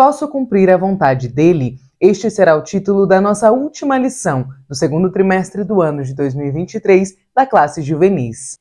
Posso cumprir a vontade dele? Este será o título da nossa última lição do segundo trimestre do ano de 2023 da classe juvenis.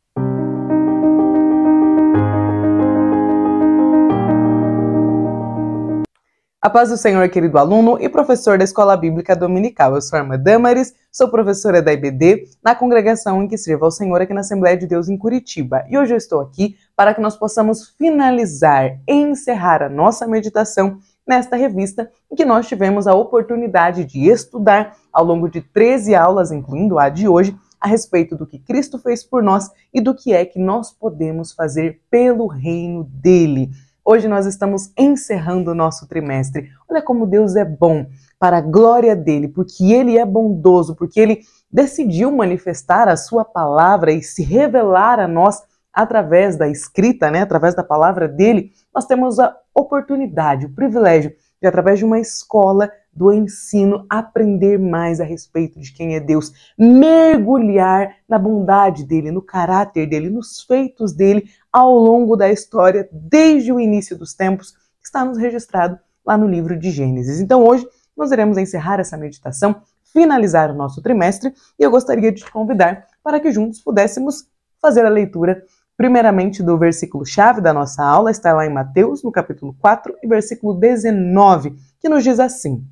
A paz do Senhor, querido aluno e professor da Escola Bíblica Dominical. Eu sou a irmã Damaris, sou professora da IBD, na congregação em que sirvo ao Senhor aqui na Assembleia de Deus em Curitiba. E hoje eu estou aqui para que nós possamos finalizar e encerrar a nossa meditação nesta revista em que nós tivemos a oportunidade de estudar ao longo de 13 aulas, incluindo a de hoje, a respeito do que Cristo fez por nós e do que é que nós podemos fazer pelo reino dele. Hoje nós estamos encerrando o nosso trimestre. Olha como Deus é bom para a glória dele, porque ele é bondoso, porque ele decidiu manifestar a sua palavra e se revelar a nós através da escrita, através da palavra dele. Nós temos a oportunidade, o privilégio de, através de uma escola do ensino, aprender mais a respeito de quem é Deus, mergulhar na bondade dele, no caráter dele, nos feitos dele ao longo da história, desde o início dos tempos, que está nos registrado lá no livro de Gênesis. Então hoje nós iremos encerrar essa meditação, finalizar o nosso trimestre, e eu gostaria de te convidar para que juntos pudéssemos fazer a leitura primeiramente do versículo-chave da nossa aula, está lá em Mateus, no capítulo 4, e versículo 19, que nos diz assim: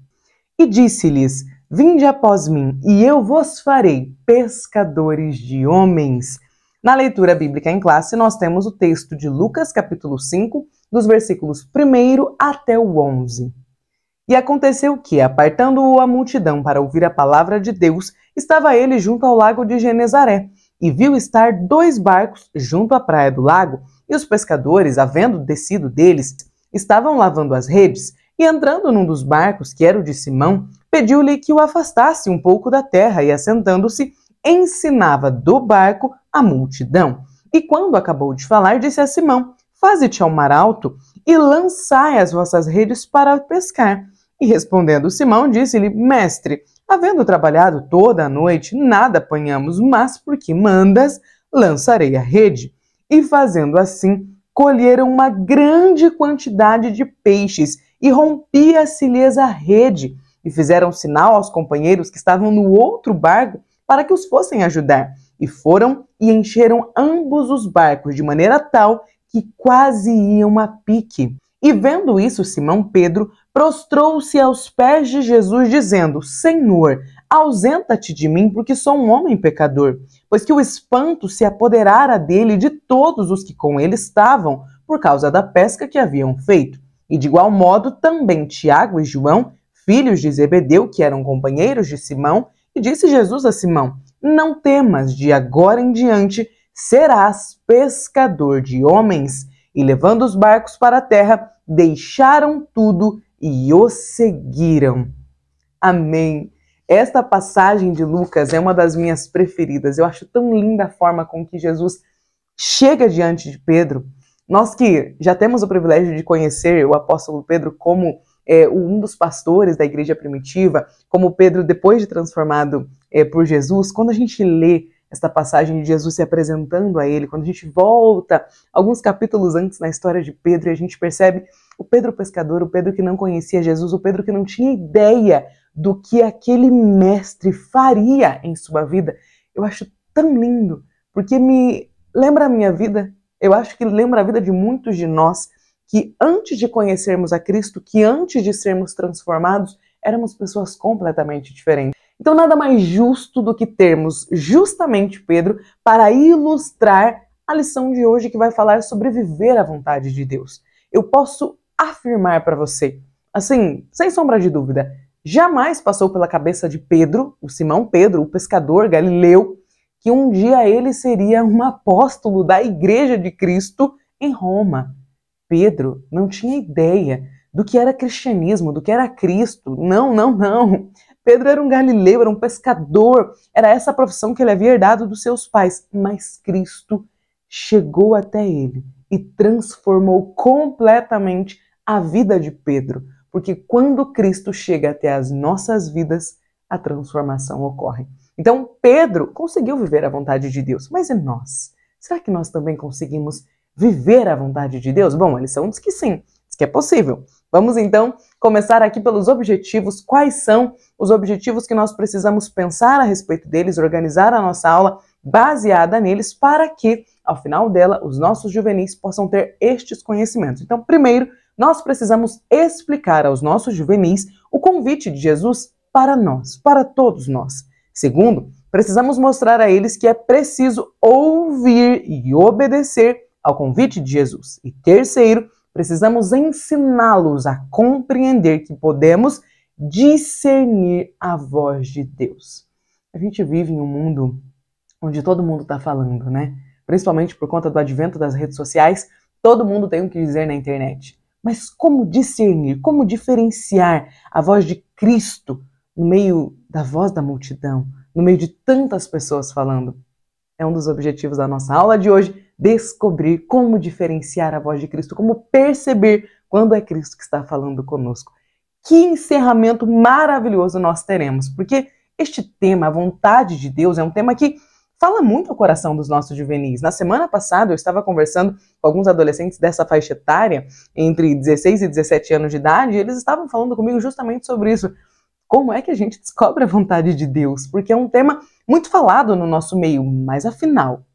E disse-lhes, vinde após mim, e eu vos farei pescadores de homens. Na leitura bíblica em classe, nós temos o texto de Lucas, capítulo 5, dos versículos 1 até o 11. E aconteceu que, apartando-o a multidão para ouvir a palavra de Deus, estava ele junto ao lago de Genezaré, e viu estar 2 barcos junto à praia do lago, e os pescadores, havendo descido deles, estavam lavando as redes, e entrando num dos barcos, que era o de Simão, pediu-lhe que o afastasse um pouco da terra, e assentando-se, ensinava do barco a multidão. E quando acabou de falar, disse a Simão, faze-te ao mar alto, e lançai as vossas redes para pescar. E respondendo Simão, disse-lhe, mestre, havendo trabalhado toda a noite, nada apanhamos, mas porque mandas, lançarei a rede. E fazendo assim, colheram uma grande quantidade de peixes, e rompia-se-lhes a rede. E fizeram sinal aos companheiros que estavam no outro barco, para que os fossem ajudar. E foram e encheram ambos os barcos, de maneira tal que quase iam a pique. E vendo isso, Simão Pedro prostrou-se aos pés de Jesus, dizendo, Senhor, ausenta-te de mim, porque sou um homem pecador. Pois que o espanto se apoderara dele e de todos os que com ele estavam, por causa da pesca que haviam feito. E de igual modo também Tiago e João, filhos de Zebedeu, que eram companheiros de Simão, e disse Jesus a Simão, não temas, de agora em diante serás pescador de homens. E levando os barcos para a terra, deixaram tudo e o seguiram. Amém. Esta passagem de Lucas é uma das minhas preferidas. Eu acho tão linda a forma com que Jesus chega diante de Pedro. Nós que já temos o privilégio de conhecer o apóstolo Pedro como um dos pastores da igreja primitiva, como Pedro depois de transformado por Jesus, quando a gente lê esta passagem de Jesus se apresentando a ele, quando a gente volta alguns capítulos antes na história de Pedro e a gente percebe o Pedro pescador, o Pedro que não conhecia Jesus, o Pedro que não tinha ideia do que aquele mestre faria em sua vida, eu acho tão lindo, porque me lembra a minha vida, eu acho que lembra a vida de muitos de nós, que antes de conhecermos a Cristo, que antes de sermos transformados, éramos pessoas completamente diferentes. Então nada mais justo do que termos justamente Pedro para ilustrar a lição de hoje que vai falar sobre viver a vontade de Deus. Eu posso afirmar para você, assim, sem sombra de dúvida, jamais passou pela cabeça de Pedro, o Simão Pedro, o pescador galileu, que um dia ele seria um apóstolo da Igreja de Cristo em Roma. Pedro não tinha ideia do que era cristianismo, do que era Cristo. Não. Pedro era um galileu, era um pescador, era essa a profissão que ele havia herdado dos seus pais. Mas Cristo chegou até ele e transformou completamente a vida de Pedro. Porque quando Cristo chega até as nossas vidas, a transformação ocorre. Então, Pedro conseguiu viver a vontade de Deus. Mas e nós? Será que nós também conseguimos viver a vontade de Deus? Bom, a lição diz que sim, diz que é possível. Vamos então começar aqui pelos objetivos. Quais são os objetivos que nós precisamos pensar a respeito deles, organizar a nossa aula baseada neles, para que, ao final dela, os nossos juvenis possam ter estes conhecimentos. Então, primeiro, nós precisamos explicar aos nossos juvenis o convite de Jesus para nós, para todos nós. Segundo, precisamos mostrar a eles que é preciso ouvir e obedecer ao convite de Jesus. E terceiro, precisamos ensiná-los a compreender que podemos discernir a voz de Deus. A gente vive em um mundo onde todo mundo está falando, né? Principalmente por conta do advento das redes sociais, todo mundo tem o que dizer na internet. Mas como discernir, como diferenciar a voz de Cristo no meio da voz da multidão, no meio de tantas pessoas falando? É um dos objetivos da nossa aula de hoje, descobrir como diferenciar a voz de Cristo, como perceber quando é Cristo que está falando conosco. Que encerramento maravilhoso nós teremos, porque este tema, a vontade de Deus, é um tema que fala muito ao coração dos nossos juvenis. Na semana passada eu estava conversando com alguns adolescentes dessa faixa etária, entre 16 e 17 anos de idade, e eles estavam falando comigo justamente sobre isso. Como é que a gente descobre a vontade de Deus? Porque é um tema muito falado no nosso meio, mas afinal,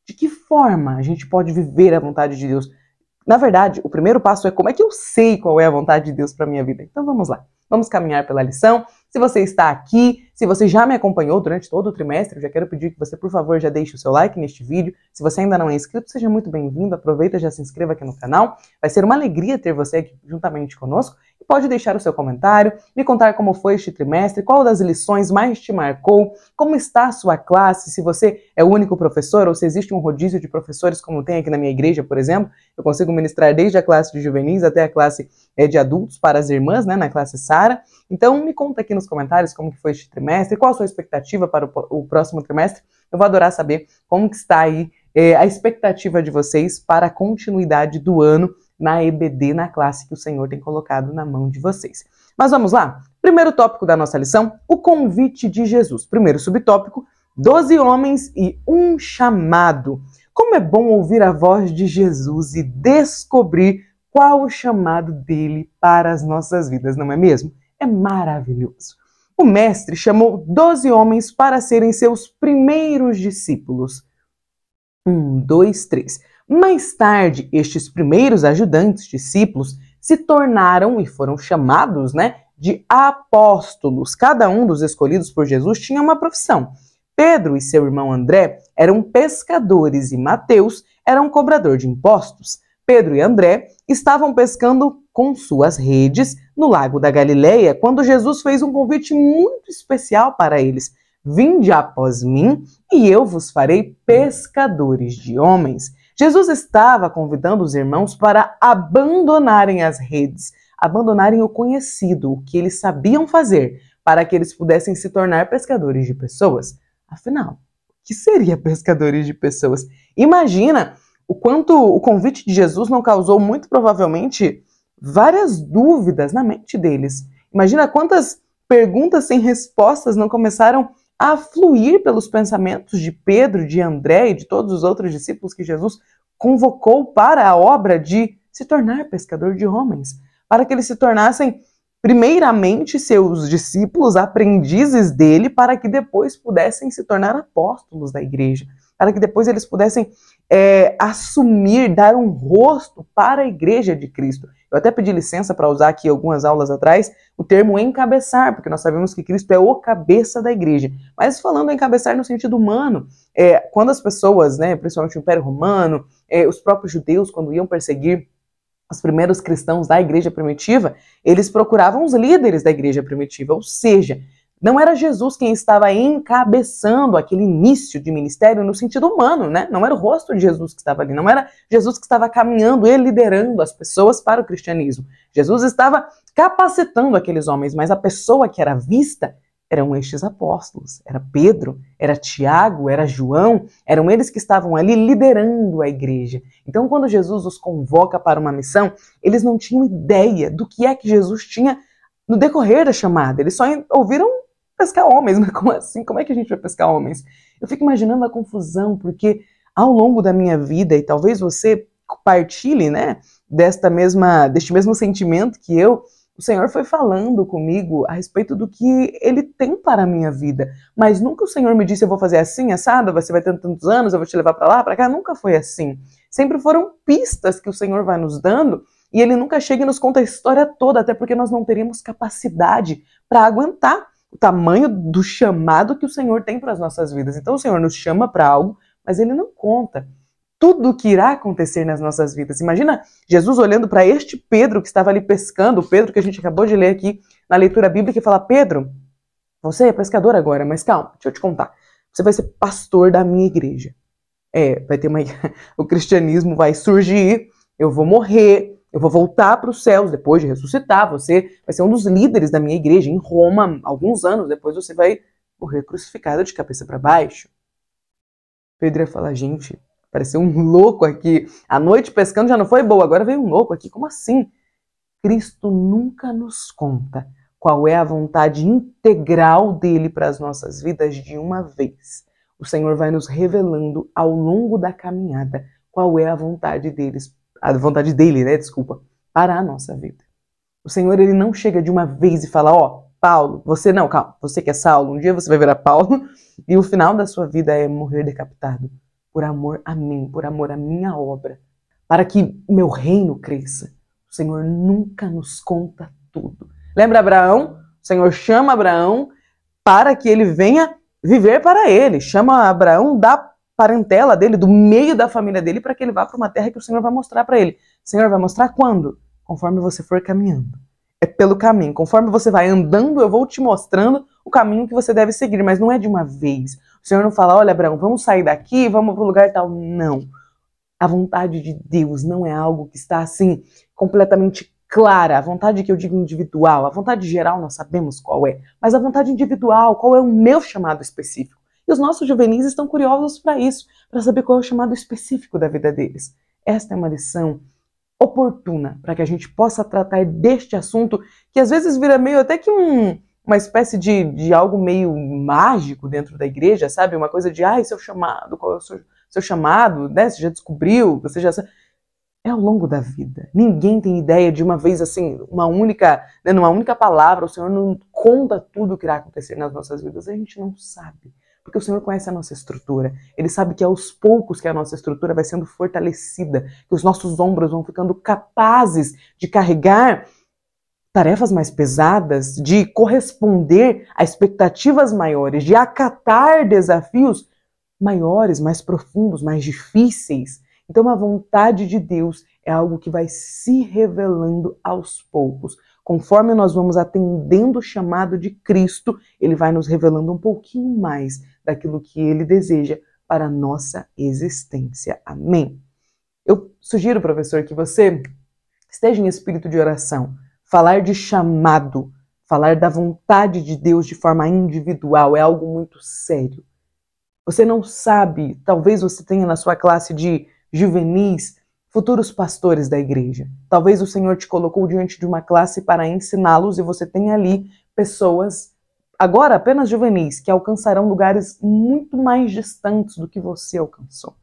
de que forma a gente pode viver a vontade de Deus? Na verdade, o primeiro passo é como é que eu sei qual é a vontade de Deus para a minha vida. Então vamos lá, vamos caminhar pela lição. Se você está aqui, se você já me acompanhou durante todo o trimestre, eu já quero pedir que você, por favor, já deixe o seu like neste vídeo. Se você ainda não é inscrito, seja muito bem-vindo. Aproveita e já se inscreva aqui no canal. Vai ser uma alegria ter você aqui juntamente conosco. E pode deixar o seu comentário, me contar como foi este trimestre, qual das lições mais te marcou, como está a sua classe, se você é o único professor ou se existe um rodízio de professores como tem aqui na minha igreja, por exemplo. Eu consigo ministrar desde a classe de juvenis até a classe de adultos para as irmãs, né, na classe Sara. Então me conta aqui nos comentários como que foi este trimestre, qual a sua expectativa para o próximo trimestre. Eu vou adorar saber como que está aí a expectativa de vocês para a continuidade do ano na EBD, na classe que o Senhor tem colocado na mão de vocês. Mas vamos lá? Primeiro tópico da nossa lição, o convite de Jesus. Primeiro subtópico, 12 homens e um chamado. Como é bom ouvir a voz de Jesus e descobrir qual o chamado dele para as nossas vidas, não é mesmo? É maravilhoso. O mestre chamou 12 homens para serem seus primeiros discípulos. 1, 2, 3. Mais tarde, estes primeiros ajudantes, discípulos, se tornaram e foram chamados, de apóstolos. Cada um dos escolhidos por Jesus tinha uma profissão. Pedro e seu irmão André eram pescadores e Mateus era um cobrador de impostos. Pedro e André estavam pescando com suas redes no lago da Galileia quando Jesus fez um convite muito especial para eles. Vinde após mim e eu vos farei pescadores de homens. Jesus estava convidando os irmãos para abandonarem as redes, abandonarem o conhecido, o que eles sabiam fazer, para que eles pudessem se tornar pescadores de pessoas. Afinal, o que seria pescadores de pessoas? Imagina o quanto o convite de Jesus não causou, muito provavelmente, várias dúvidas na mente deles. Imagina quantas perguntas sem respostas não começaram a fluir pelos pensamentos de Pedro, de André e de todos os outros discípulos que Jesus convocou para a obra de se tornar pescador de homens, para que eles se tornassem primeiramente seus discípulos, aprendizes dele, para que depois pudessem se tornar apóstolos da igreja, para que depois eles pudessem assumir, dar um rosto para a igreja de Cristo. Eu até pedi licença para usar aqui algumas aulas atrás o termo encabeçar, porque nós sabemos que Cristo é o cabeça da igreja. Mas falando encabeçar no sentido humano, quando as pessoas, principalmente o Império Romano, os próprios judeus, quando iam perseguir os primeiros cristãos da igreja primitiva, eles procuravam os líderes da igreja primitiva, ou seja, não era Jesus quem estava encabeçando aquele início de ministério no sentido humano, Não era o rosto de Jesus que estava ali, não era Jesus que estava caminhando e liderando as pessoas para o cristianismo. Jesus estava capacitando aqueles homens, mas a pessoa que era vista eram estes apóstolos. Era Pedro, era Tiago, era João, eram eles que estavam ali liderando a igreja. Então, quando Jesus os convoca para uma missão, eles não tinham ideia do que é que Jesus tinha no decorrer da chamada. Eles só ouviram pescar homens, mas como assim? Como é que a gente vai pescar homens? Eu fico imaginando a confusão, porque ao longo da minha vida, e talvez você partilhe, deste mesmo sentimento que eu, o Senhor foi falando comigo a respeito do que Ele tem para a minha vida. Mas nunca o Senhor me disse, eu vou fazer assim, assado, você vai ter tantos anos, eu vou te levar para lá, para cá. Nunca foi assim. Sempre foram pistas que o Senhor vai nos dando e Ele nunca chega e nos conta a história toda, até porque nós não teríamos capacidade para aguentar o tamanho do chamado que o Senhor tem para as nossas vidas. Então o Senhor nos chama para algo, mas Ele não conta tudo o que irá acontecer nas nossas vidas. Imagina Jesus olhando para este Pedro que estava ali pescando, o Pedro que a gente acabou de ler aqui na leitura bíblica, e fala: Pedro, você é pescador agora, mas calma, deixa eu te contar. Você vai ser pastor da minha igreja. Vai ter o cristianismo vai surgir, eu vou morrer, eu vou voltar para os céus depois de ressuscitar, você vai ser um dos líderes da minha igreja em Roma, alguns anos depois você vai morrer crucificado de cabeça para baixo. Pedro ia falar: gente, pareceu um louco aqui. A noite pescando já não foi boa, agora veio um louco aqui. Como assim? Cristo nunca nos conta qual é a vontade integral dele para as nossas vidas de uma vez. O Senhor vai nos revelando ao longo da caminhada qual é a vontade dele, para a nossa vida. O Senhor, ele não chega de uma vez e fala: ó, Paulo, você não, calma, você que é Saulo, um dia você vai virar Paulo e o final da sua vida é morrer decapitado. Por amor a mim, por amor à minha obra, para que meu reino cresça. O Senhor nunca nos conta tudo. Lembra Abraão? O Senhor chama Abraão para que ele venha viver para ele. Chama Abraão da parentela dele, do meio da família dele, para que ele vá para uma terra que o Senhor vai mostrar para ele. O Senhor vai mostrar quando? Conforme você for caminhando. É pelo caminho. Conforme você vai andando, eu vou te mostrando o caminho que você deve seguir, mas não é de uma vez. O Senhor não fala: olha, Abraão, vamos sair daqui, vamos para o lugar tal. Não. A vontade de Deus não é algo que está assim, completamente clara. A vontade que eu digo individual, a vontade geral nós sabemos qual é, mas a vontade individual, qual é o meu chamado específico. E os nossos juvenis estão curiosos para isso, para saber qual é o chamado específico da vida deles. Esta é uma lição oportuna para que a gente possa tratar deste assunto, que às vezes vira meio até que uma espécie de algo meio mágico dentro da igreja, sabe? Uma coisa de, seu chamado, qual é o seu chamado, né? Você já descobriu, você já sabe. É ao longo da vida. Ninguém tem ideia de uma vez assim, numa única palavra, o Senhor não conta tudo o que irá acontecer nas nossas vidas. A gente não sabe, porque o Senhor conhece a nossa estrutura. Ele sabe que aos poucos que a nossa estrutura vai sendo fortalecida, que os nossos ombros vão ficando capazes de carregar tarefas mais pesadas, de corresponder a expectativas maiores, de acatar desafios maiores, mais profundos, mais difíceis. Então a vontade de Deus é algo que vai se revelando aos poucos. Conforme nós vamos atendendo o chamado de Cristo, Ele vai nos revelando um pouquinho mais daquilo que Ele deseja para a nossa existência. Amém? Eu sugiro, professor, que você esteja em espírito de oração. Falar de chamado, falar da vontade de Deus de forma individual é algo muito sério. Você não sabe, talvez você tenha na sua classe de juvenis futuros pastores da igreja. Talvez o Senhor te colocou diante de uma classe para ensiná-los e você tem ali pessoas, agora apenas juvenis, que alcançarão lugares muito mais distantes do que você alcançou.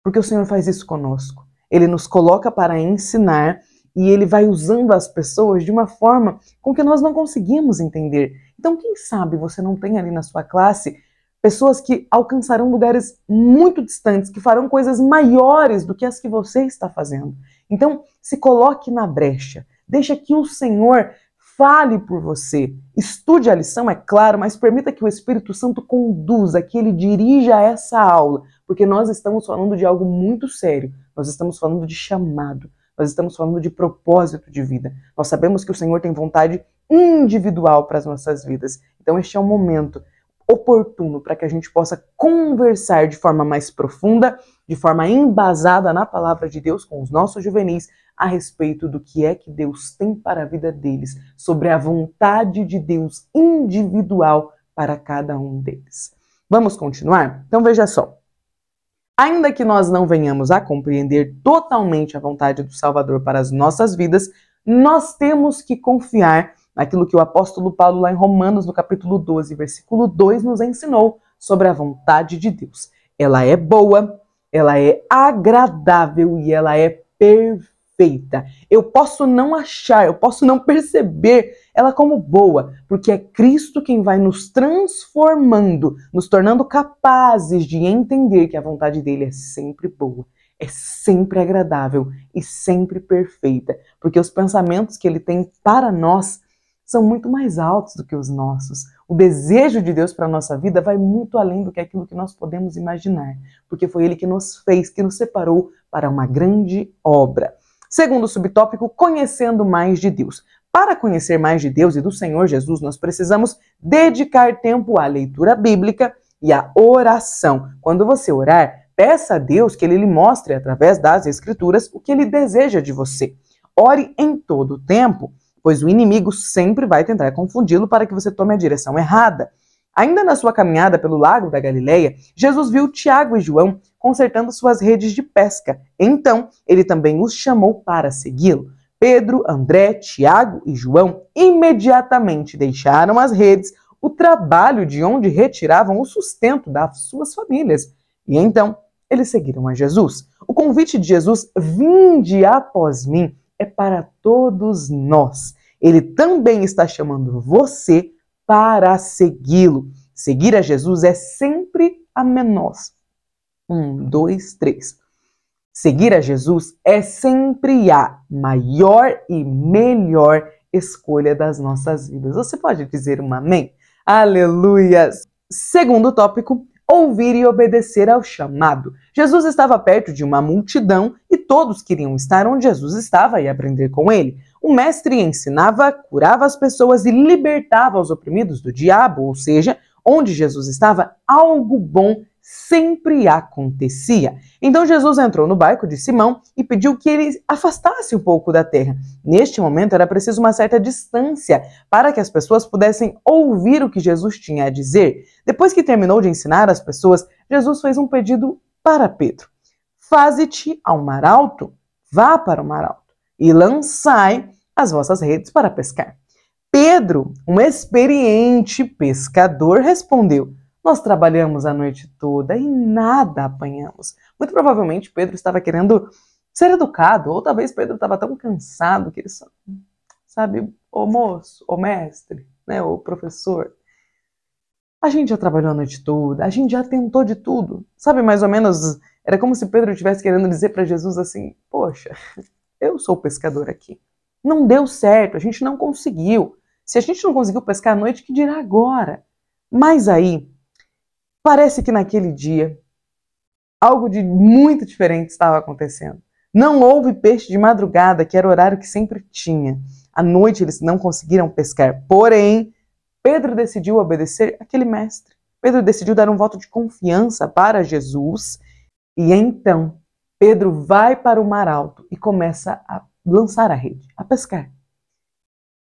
Porque o Senhor faz isso conosco. Ele nos coloca para ensinar e Ele vai usando as pessoas de uma forma com que nós não conseguimos entender. Então, quem sabe você não tem ali na sua classe pessoas que alcançarão lugares muito distantes, que farão coisas maiores do que as que você está fazendo. Então, se coloque na brecha. Deixa que o Senhor fale por você. Estude a lição, é claro, mas permita que o Espírito Santo conduza, que Ele dirija essa aula, porque nós estamos falando de algo muito sério. Nós estamos falando de chamado. Nós estamos falando de propósito de vida. Nós sabemos que o Senhor tem vontade individual para as nossas vidas. Então, este é um momento oportuno para que a gente possa conversar de forma mais profunda, de forma embasada na palavra de Deus com os nossos juvenis a respeito do que é que Deus tem para a vida deles, sobre a vontade de Deus individual para cada um deles. Vamos continuar? Então veja só. Ainda que nós não venhamos a compreender totalmente a vontade do Salvador para as nossas vidas, nós temos que confiar naquilo que o apóstolo Paulo, lá em Romanos, no capítulo 12, versículo 2, nos ensinou sobre a vontade de Deus. Ela é boa, ela é agradável e ela é perfeita. perfeita. Eu posso não achar, eu posso não perceber ela como boa, porque é Cristo quem vai nos transformando, nos tornando capazes de entender que a vontade dele é sempre boa, é sempre agradável e sempre perfeita, porque os pensamentos que ele tem para nós são muito mais altos do que os nossos. O desejo de Deus para a nossa vida vai muito além do que aquilo que nós podemos imaginar, porque foi Ele que nos fez, que nos separou para uma grande obra. Segundo subtópico, conhecendo mais de Deus. Para conhecer mais de Deus e do Senhor Jesus, nós precisamos dedicar tempo à leitura bíblica e à oração. Quando você orar, peça a Deus que Ele lhe mostre, através das Escrituras, o que Ele deseja de você. Ore em todo o tempo, pois o inimigo sempre vai tentar confundi-lo para que você tome a direção errada. Ainda na sua caminhada pelo lago da Galileia, Jesus viu Tiago e João consertando suas redes de pesca. Então, ele também os chamou para segui-lo. Pedro, André, Tiago e João imediatamente deixaram as redes, o trabalho de onde retiravam o sustento das suas famílias. E então, eles seguiram a Jesus. O convite de Jesus, vinde após mim, é para todos nós. Ele também está chamando você para segui-lo. Seguir a Jesus é sempre a nós. 1, 2, 3. Seguir a Jesus é sempre a maior e melhor escolha das nossas vidas. Você pode dizer um amém? Aleluias! Segundo tópico, ouvir e obedecer ao chamado. Jesus estava perto de uma multidão e todos queriam estar onde Jesus estava e aprender com ele. O mestre ensinava, curava as pessoas e libertava os oprimidos do diabo, ou seja, onde Jesus estava, algo bom sempre acontecia. Então Jesus entrou no barco de Simão e pediu que ele afastasse um pouco da terra. Neste momento era preciso uma certa distância para que as pessoas pudessem ouvir o que Jesus tinha a dizer. Depois que terminou de ensinar as pessoas, Jesus fez um pedido para Pedro. Faze-te ao mar alto, vá para o mar alto e lançai as vossas redes para pescar. Pedro, um experiente pescador, respondeu: nós trabalhamos a noite toda e nada apanhamos. Muito provavelmente Pedro estava querendo ser educado, ou talvez Pedro estava tão cansado que ele só, sabe, ô moço, ô mestre, né, ô professor, a gente já trabalhou a noite toda, a gente já tentou de tudo. Sabe, mais ou menos, era como se Pedro estivesse querendo dizer para Jesus assim: poxa, eu sou o pescador aqui. Não deu certo, a gente não conseguiu. Se a gente não conseguiu pescar à noite, que dirá agora? Mas aí, parece que naquele dia, algo de muito diferente estava acontecendo. Não houve peixe de madrugada, que era o horário que sempre tinha. À noite eles não conseguiram pescar. Porém, Pedro decidiu obedecer aquele mestre. Pedro decidiu dar um voto de confiança para Jesus. E então, Pedro vai para o mar alto e começa a lançar a rede, a pescar.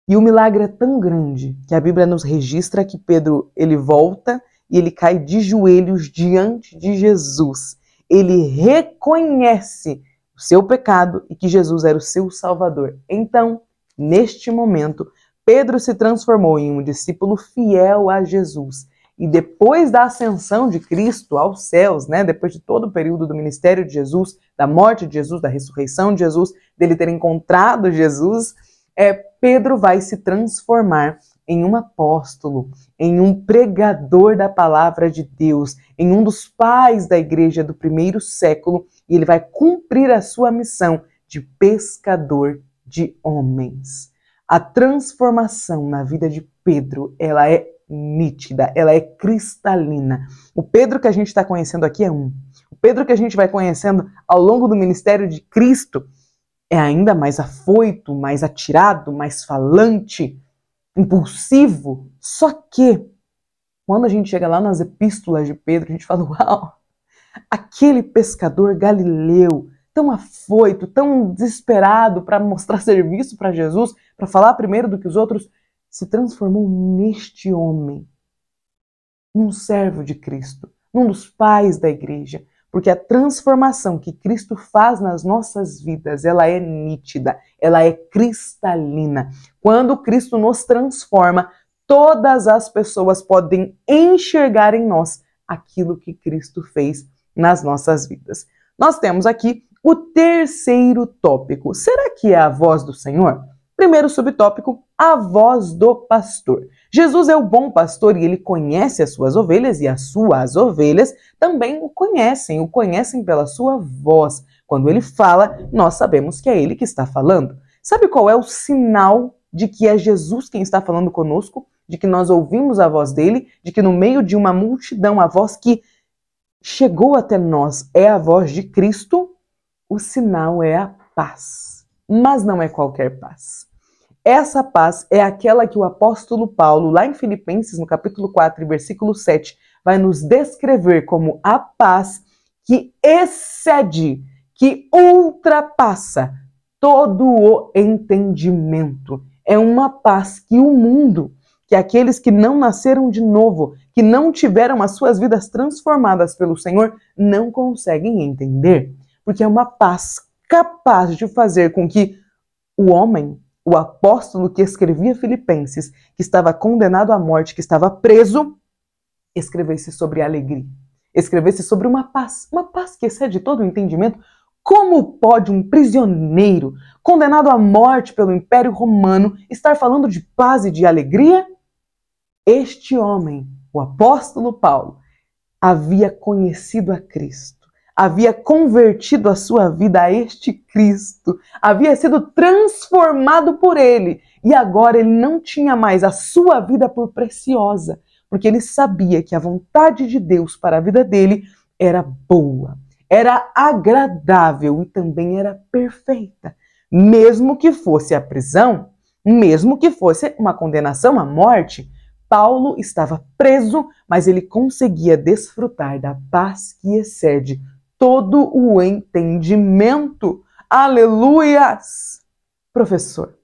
E o milagre é tão grande que a Bíblia nos registra que Pedro, ele volta e ele cai de joelhos diante de Jesus. Ele reconhece o seu pecado e que Jesus era o seu Salvador. Então, neste momento, Pedro se transformou em um discípulo fiel a Jesus. E depois da ascensão de Cristo aos céus, né, depois de todo o período do ministério de Jesus, da morte de Jesus, da ressurreição de Jesus, dele ter encontrado Jesus, Pedro vai se transformar em um apóstolo, em um pregador da palavra de Deus, em um dos pais da igreja do primeiro século, e ele vai cumprir a sua missão de pescador de homens. A transformação na vida de Pedro, ela é nítida, ela é cristalina. O Pedro que a gente está conhecendo aqui é um. O Pedro que a gente vai conhecendo ao longo do ministério de Cristo é ainda mais afoito, mais atirado, mais falante, impulsivo. Só que, quando a gente chega lá nas epístolas de Pedro, a gente fala: uau, aquele pescador galileu, tão afoito, tão desesperado para mostrar serviço para Jesus, para falar primeiro do que os outros, se transformou neste homem, num servo de Cristo, num dos pais da igreja. Porque a transformação que Cristo faz nas nossas vidas, ela é nítida, ela é cristalina. Quando Cristo nos transforma, todas as pessoas podem enxergar em nós aquilo que Cristo fez nas nossas vidas. Nós temos aqui O terceiro tópico, será que é a voz do Senhor? Primeiro subtópico, a voz do pastor. Jesus é o bom pastor e ele conhece as suas ovelhas e as suas ovelhas também o conhecem pela sua voz. Quando ele fala, nós sabemos que é ele que está falando. Sabe qual é o sinal de que é Jesus quem está falando conosco? De que nós ouvimos a voz dele? De que no meio de uma multidão, a voz que chegou até nós é a voz de Cristo? O sinal é a paz. Mas não é qualquer paz. Essa paz é aquela que o apóstolo Paulo, lá em Filipenses, no capítulo 4, versículo 7, vai nos descrever como a paz que excede, que ultrapassa todo o entendimento. É uma paz que o mundo, que aqueles que não nasceram de novo, que não tiveram as suas vidas transformadas pelo Senhor, não conseguem entender. Porque é uma paz capaz de fazer com que o homem, o apóstolo que escrevia Filipenses, que estava condenado à morte, que estava preso, escrevesse sobre alegria, escrevesse sobre uma paz que excede todo o entendimento. Como pode um prisioneiro condenado à morte pelo Império Romano estar falando de paz e de alegria? Este homem, o apóstolo Paulo, havia conhecido a Cristo, havia convertido a sua vida a este Cristo, havia sido transformado por ele e agora ele não tinha mais a sua vida por preciosa, porque ele sabia que a vontade de Deus para a vida dele era boa, era agradável e também era perfeita. Mesmo que fosse a prisão, mesmo que fosse uma condenação à morte, Paulo estava preso, mas ele conseguia desfrutar da paz que excede todo o entendimento. Aleluias! Professor,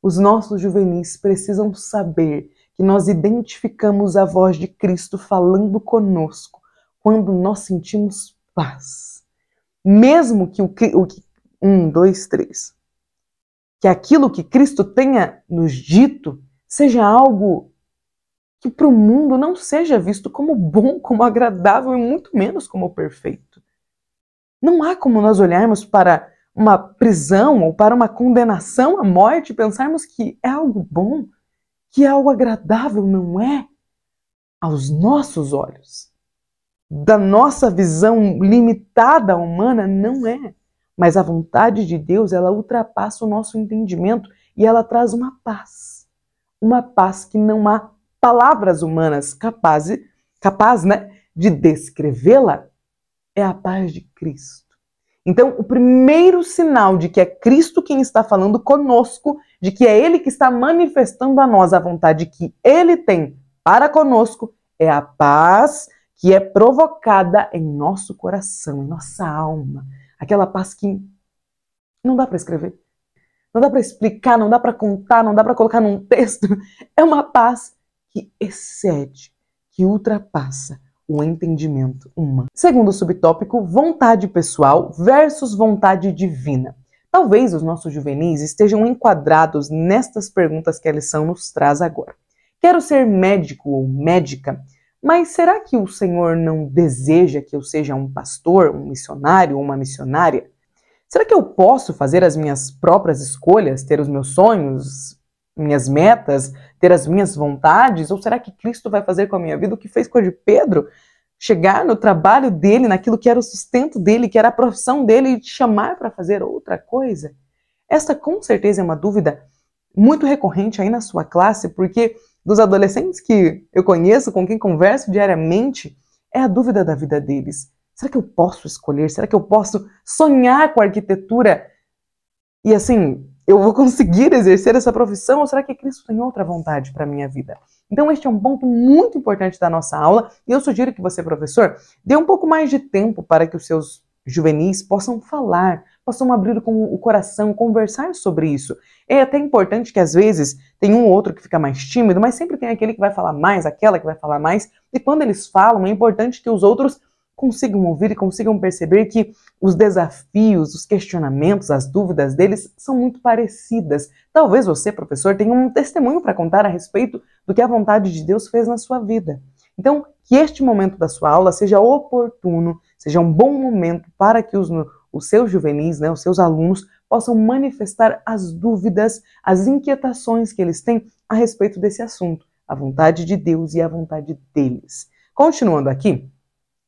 os nossos juvenis precisam saber que nós identificamos a voz de Cristo falando conosco quando nós sentimos paz. Mesmo que que aquilo que Cristo tenha nos dito seja algo que para o mundo não seja visto como bom, como agradável e muito menos como perfeito. Não há como nós olharmos para uma prisão ou para uma condenação à morte e pensarmos que é algo bom, que é algo agradável, não é? Aos nossos olhos. Da nossa visão limitada humana, não é. Mas a vontade de Deus, ela ultrapassa o nosso entendimento e ela traz uma paz. Uma paz que não há palavras humanas capazes de descrevê-la. É a paz de Cristo. Então, o primeiro sinal de que é Cristo quem está falando conosco, de que é Ele que está manifestando a nós a vontade que Ele tem para conosco, é a paz que é provocada em nosso coração, em nossa alma. Aquela paz que não dá para escrever, não dá para explicar, não dá para contar, não dá para colocar num texto. É uma paz que excede, que ultrapassa o entendimento humano. Segundo subtópico, vontade pessoal versus vontade divina. Talvez os nossos juvenis estejam enquadrados nestas perguntas que a lição nos traz agora. Quero ser médico ou médica, mas será que o Senhor não deseja que eu seja um pastor, um missionário ou uma missionária? Será que eu posso fazer as minhas próprias escolhas, ter os meus sonhos, minhas metas, ter as minhas vontades? Ou será que Cristo vai fazer com a minha vida o que fez com a de Pedro? Chegar no trabalho dele, naquilo que era o sustento dele, que era a profissão dele, e te chamar para fazer outra coisa? Esta com certeza é uma dúvida muito recorrente aí na sua classe, porque dos adolescentes que eu conheço, com quem converso diariamente, é a dúvida da vida deles. Será que eu posso escolher? Será que eu posso sonhar com a arquitetura? E assim, eu vou conseguir exercer essa profissão? Ou será que Cristo tem outra vontade para a minha vida? Então este é um ponto muito importante da nossa aula e eu sugiro que você, professor, dê um pouco mais de tempo para que os seus juvenis possam falar, possam abrir o coração, conversar sobre isso. É até importante que às vezes tem um ou outro que fica mais tímido, mas sempre tem aquele que vai falar mais, aquela que vai falar mais, e quando eles falam é importante que os outros consigam ouvir e consigam perceber que os desafios, os questionamentos, as dúvidas deles são muito parecidas. Talvez você, professor, tenha um testemunho para contar a respeito do que a vontade de Deus fez na sua vida. Então, que este momento da sua aula seja oportuno, seja um bom momento para que os os seus juvenis, né, os seus alunos, possam manifestar as dúvidas, as inquietações que eles têm a respeito desse assunto, a vontade de Deus e a vontade deles. Continuando aqui,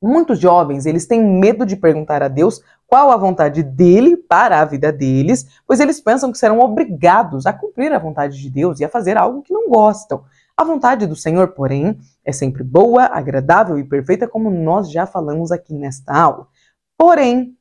muitos jovens, eles têm medo de perguntar a Deus qual a vontade dele para a vida deles, pois eles pensam que serão obrigados a cumprir a vontade de Deus e a fazer algo que não gostam. A vontade do Senhor, porém, é sempre boa, agradável e perfeita, como nós já falamos aqui nesta aula. Porém,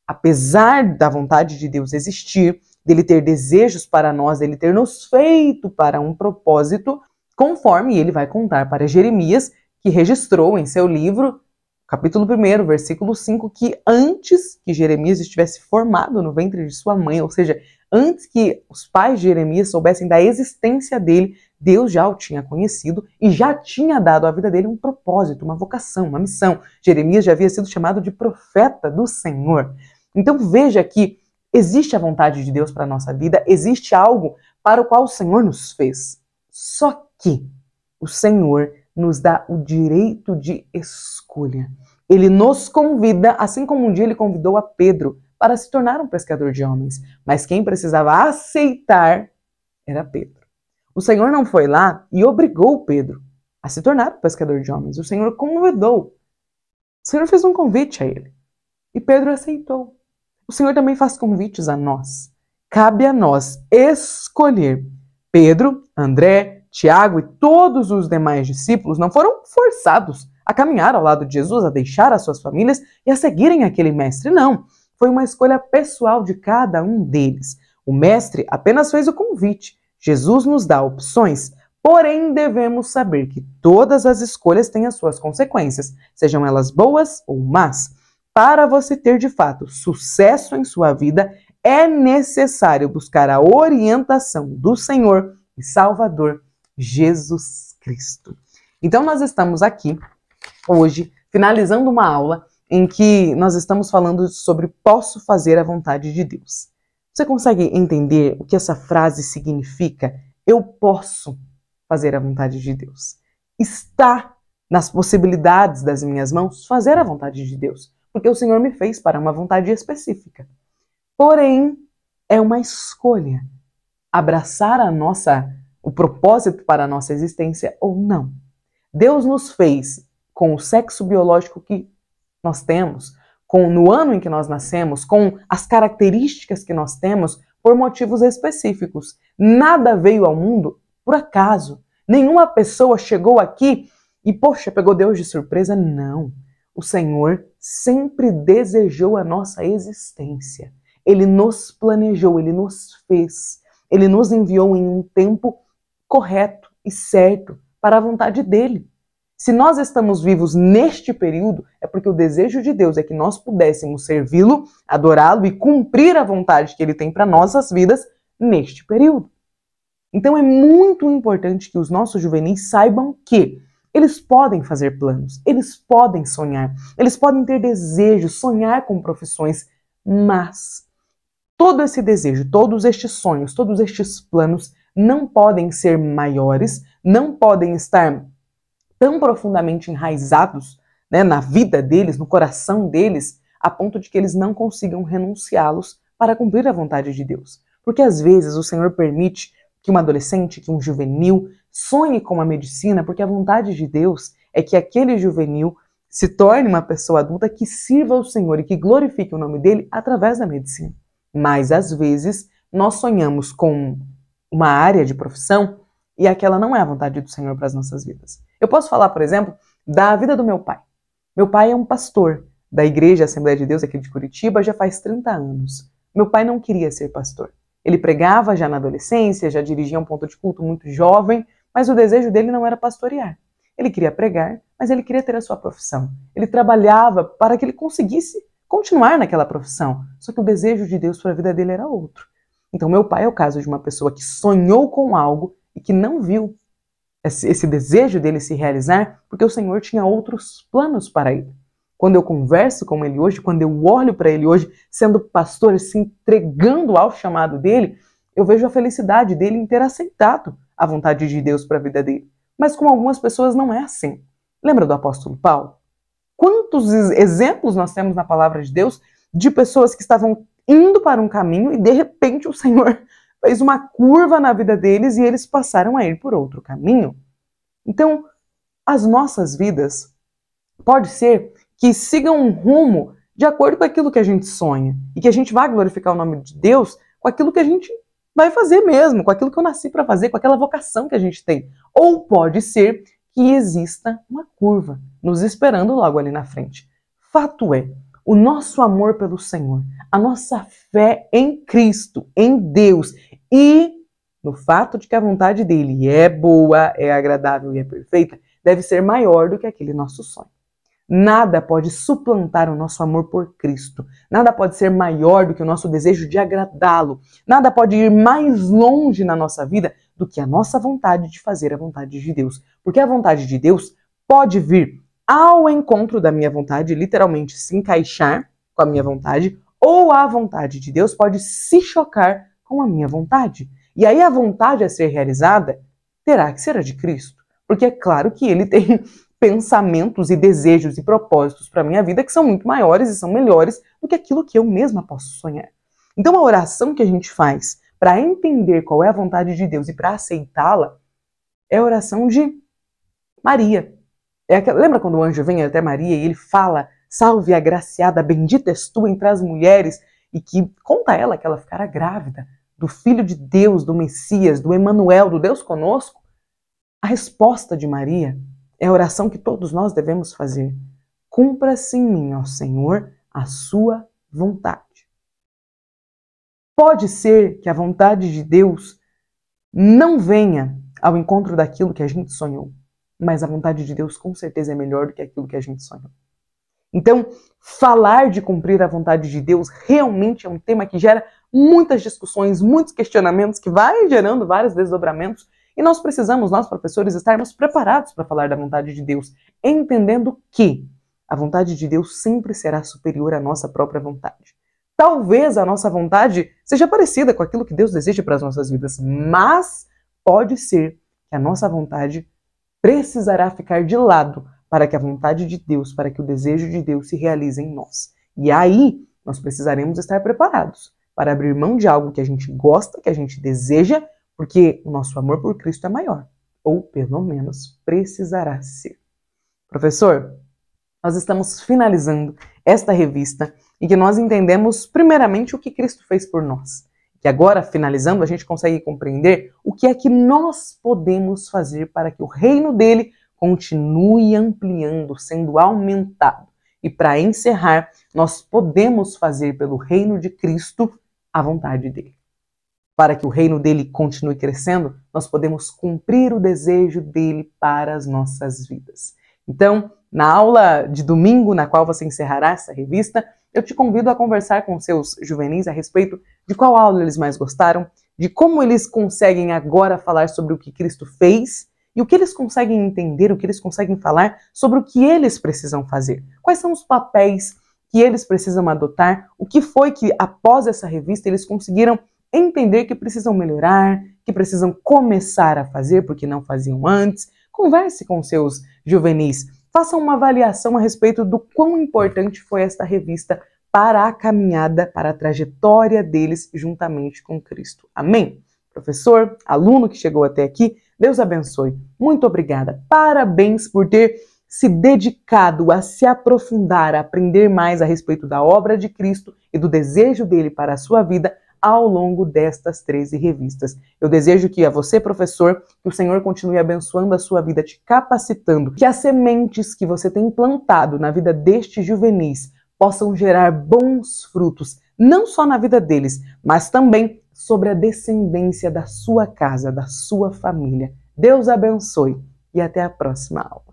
apesar da vontade de Deus existir, dele ter desejos para nós, dele ter nos feito para um propósito, conforme ele vai contar para Jeremias, que registrou em seu livro, capítulo 1, versículo 5, que antes que Jeremias estivesse formado no ventre de sua mãe, ou seja, antes que os pais de Jeremias soubessem da existência dele, Deus já o tinha conhecido e já tinha dado à vida dele um propósito, uma vocação, uma missão. Jeremias já havia sido chamado de profeta do Senhor. Então veja que existe a vontade de Deus para a nossa vida, existe algo para o qual o Senhor nos fez. Só que o Senhor nos dá o direito de escolha. Ele nos convida, assim como um dia ele convidou a Pedro para se tornar um pescador de homens. Mas quem precisava aceitar era Pedro. O Senhor não foi lá e obrigou Pedro a se tornar um pescador de homens. O Senhor convidou. O Senhor fez um convite a ele. E Pedro aceitou. O Senhor também faz convites a nós. Cabe a nós escolher. Pedro, André, Tiago e todos os demais discípulos não foram forçados a caminhar ao lado de Jesus, a deixar as suas famílias e a seguirem aquele mestre. Não. Foi uma escolha pessoal de cada um deles. O mestre apenas fez o convite. Jesus nos dá opções, porém devemos saber que todas as escolhas têm as suas consequências, sejam elas boas ou más. Para você ter de fato sucesso em sua vida, é necessário buscar a orientação do Senhor e Salvador Jesus Cristo. Então nós estamos aqui hoje finalizando uma aula em que nós estamos falando sobre posso fazer a vontade de Deus. Você consegue entender o que essa frase significa? Eu posso fazer a vontade de Deus. Está nas possibilidades das minhas mãos fazer a vontade de Deus, porque o Senhor me fez para uma vontade específica. Porém, é uma escolha abraçar o propósito para a nossa existência ou não. Deus nos fez com o sexo biológico que nós temos, no ano em que nós nascemos, com as características que nós temos, por motivos específicos. Nada veio ao mundo por acaso. Nenhuma pessoa chegou aqui e, poxa, pegou Deus de surpresa. Não. O Senhor sempre desejou a nossa existência. Ele nos planejou, Ele nos fez. Ele nos enviou em um tempo correto e certo para a vontade dEle. Se nós estamos vivos neste período, é porque o desejo de Deus é que nós pudéssemos servi-lo, adorá-lo e cumprir a vontade que Ele tem para nossas vidas neste período. Então é muito importante que os nossos juvenis saibam que eles podem fazer planos, eles podem sonhar, eles podem ter desejos, sonhar com profissões, mas todo esse desejo, todos estes sonhos, todos estes planos não podem ser maiores, não podem estar tão profundamente enraizados, né, na vida deles, no coração deles, a ponto de que eles não consigam renunciá-los para cumprir a vontade de Deus. Porque às vezes o Senhor permite que um adolescente, que um juvenil sonhe com a medicina, porque a vontade de Deus é que aquele juvenil se torne uma pessoa adulta que sirva ao Senhor e que glorifique o nome dele através da medicina. Mas às vezes nós sonhamos com uma área de profissão e aquela não é a vontade do Senhor para as nossas vidas. Eu posso falar, por exemplo, da vida do meu pai. Meu pai é um pastor da Igreja Assembleia de Deus aqui de Curitiba já faz 30 anos. Meu pai não queria ser pastor. Ele pregava já na adolescência, já dirigia um ponto de culto muito jovem, mas o desejo dele não era pastorear. Ele queria pregar, mas ele queria ter a sua profissão. Ele trabalhava para que ele conseguisse continuar naquela profissão. Só que o desejo de Deus para a vida dele era outro. Então meu pai é o caso de uma pessoa que sonhou com algo e que não viu esse desejo dele se realizar, porque o Senhor tinha outros planos para ele. Quando eu converso com ele hoje, quando eu olho para ele hoje, sendo pastor, se entregando ao chamado dele, eu vejo a felicidade dele em ter aceitado a vontade de Deus para a vida dele. Mas com algumas pessoas não é assim. Lembra do apóstolo Paulo? Quantos exemplos nós temos na palavra de Deus de pessoas que estavam indo para um caminho e de repente o Senhor fez uma curva na vida deles e eles passaram a ir por outro caminho. Então, as nossas vidas pode ser que sigam um rumo de acordo com aquilo que a gente sonha e que a gente vai glorificar o nome de Deus com aquilo que a gente vai fazer mesmo, com aquilo que eu nasci para fazer, com aquela vocação que a gente tem. Ou pode ser que exista uma curva nos esperando logo ali na frente. Fato é, o nosso amor pelo Senhor, a nossa fé em Cristo, em Deus e no fato de que a vontade dele é boa, é agradável e é perfeita, deve ser maior do que aquele nosso sonho. Nada pode suplantar o nosso amor por Cristo. Nada pode ser maior do que o nosso desejo de agradá-lo. Nada pode ir mais longe na nossa vida do que a nossa vontade de fazer a vontade de Deus. Porque a vontade de Deus pode vir ao encontro da minha vontade, literalmente se encaixar com a minha vontade, ou a vontade de Deus pode se chocar com a minha vontade. E aí a vontade a ser realizada terá que ser a de Cristo. Porque é claro que ele tem pensamentos e desejos e propósitos para a minha vida que são muito maiores e são melhores do que aquilo que eu mesma posso sonhar. Então a oração que a gente faz para entender qual é a vontade de Deus e para aceitá-la é a oração de Maria. Lembra quando o anjo vem até Maria e ele fala: salve agraciada, bendita és tu entre as mulheres, e que conta a ela que ela ficará grávida do Filho de Deus, do Messias, do Emanuel, do Deus conosco? A resposta de Maria é a oração que todos nós devemos fazer. Cumpra-se em mim, ó Senhor, a sua vontade. Pode ser que a vontade de Deus não venha ao encontro daquilo que a gente sonhou, mas a vontade de Deus com certeza é melhor do que aquilo que a gente sonhou. Então, falar de cumprir a vontade de Deus realmente é um tema que gera muitas discussões, muitos questionamentos, que vai gerando vários desdobramentos. E nós precisamos, nós professores, estarmos preparados para falar da vontade de Deus, entendendo que a vontade de Deus sempre será superior à nossa própria vontade. Talvez a nossa vontade seja parecida com aquilo que Deus deseja para as nossas vidas, mas pode ser que a nossa vontade precisará ficar de lado para que a vontade de Deus, para que o desejo de Deus se realize em nós. E aí nós precisaremos estar preparados para abrir mão de algo que a gente gosta, que a gente deseja, porque o nosso amor por Cristo é maior, ou pelo menos precisará ser. Professor, nós estamos finalizando esta revista em que nós entendemos primeiramente o que Cristo fez por nós. Que agora, finalizando, a gente consegue compreender o que é que nós podemos fazer para que o reino dele continue ampliando, sendo aumentado. E para encerrar, nós podemos fazer pelo reino de Cristo a vontade dele. Para que o reino dele continue crescendo, nós podemos cumprir o desejo dele para as nossas vidas. Então, na aula de domingo, na qual você encerrará essa revista, eu te convido a conversar com seus juvenis a respeito de qual aula eles mais gostaram, de como eles conseguem agora falar sobre o que Cristo fez e o que eles conseguem entender, o que eles conseguem falar sobre o que eles precisam fazer. Quais são os papéis que eles precisam adotar, o que foi que, após essa revista, eles conseguiram entender que precisam melhorar, que precisam começar a fazer porque não faziam antes. Converse com seus juvenis, faça uma avaliação a respeito do quão importante foi esta revista para a caminhada, para a trajetória deles juntamente com Cristo. Amém? Professor, aluno que chegou até aqui, Deus abençoe. Muito obrigada. Parabéns por ter se dedicado a se aprofundar, a aprender mais a respeito da obra de Cristo e do desejo dele para a sua vida ao longo destas 13 revistas. Eu desejo que a você, professor, que o Senhor continue abençoando a sua vida, te capacitando, que as sementes que você tem plantado na vida destes juvenis possam gerar bons frutos, não só na vida deles, mas também sobre a descendência da sua casa, da sua família. Deus abençoe e até a próxima aula.